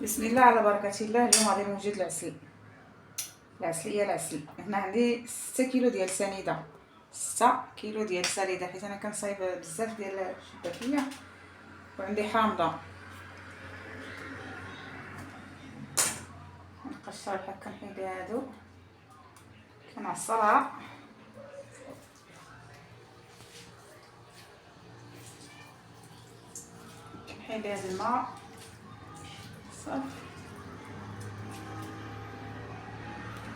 بسم الله على بركة الله. اليوم غادي نوجد العسل. العسل هنا عندي 6 كيلو ديال سنيده، 6 كيلو ديال سنيده، حيت انا كنصايب بزاف ديال الشباكيه وعندي حامضه. نقشر بحال كنحيد هادو، كنعصرها كنحيد هاد الماء صافي.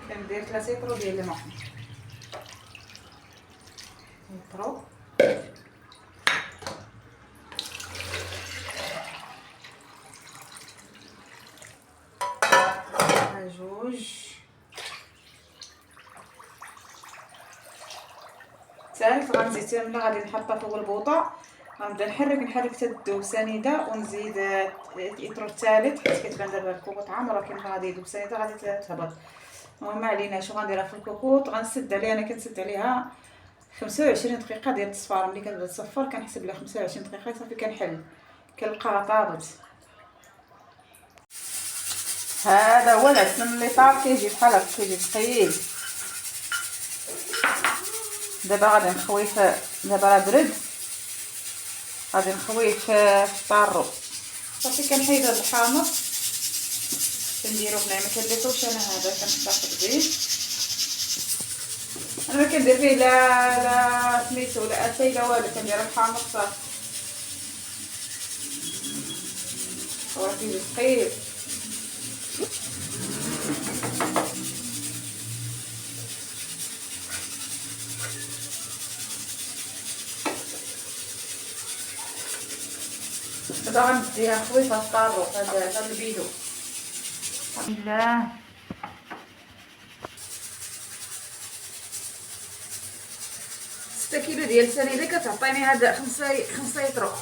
كندير 3 لتر ديال الماء، لترو جوج، ثالث غنزيد ملي غادي نحطها فوق البوطه، غنبدا نحرك حتى تذوب سنيده، ونزيد الاطر الثالث حيت كتبان دابا الكوكوط عامر، ولكن غادي يذوب سنيده غادي تهبط. المهم ما عليناش، وغنديرها في الكوكوط. غنسد عليها، انا كنسد عليها 25 دقيقه ديال التصفار. ملي كتبدا تصفر كنحسب لها 25 دقيقه صافي، كنحل كنلقاها طابت. هذا هو العسل ملي طاب كيجي بحال هكا، كيجي ثقيل. دابا غادي نخويه دابا راه برد، غادي نخويه في الطارو صافي. كنحيد هاد الحامض كنديرو هنا، ما كنضيفوش انا هذا، كنحطو الزيت. انا ما كندير فيه لا سميتو لا اتاي لا والو، كندير الحامض صافي. هو كيجي ثقيل. دابا غنديها نخوي في الطارو، هذا البيدو. بسم الله. ستة كيلو ديال السنيده كتعطيني هذا 5 لتر.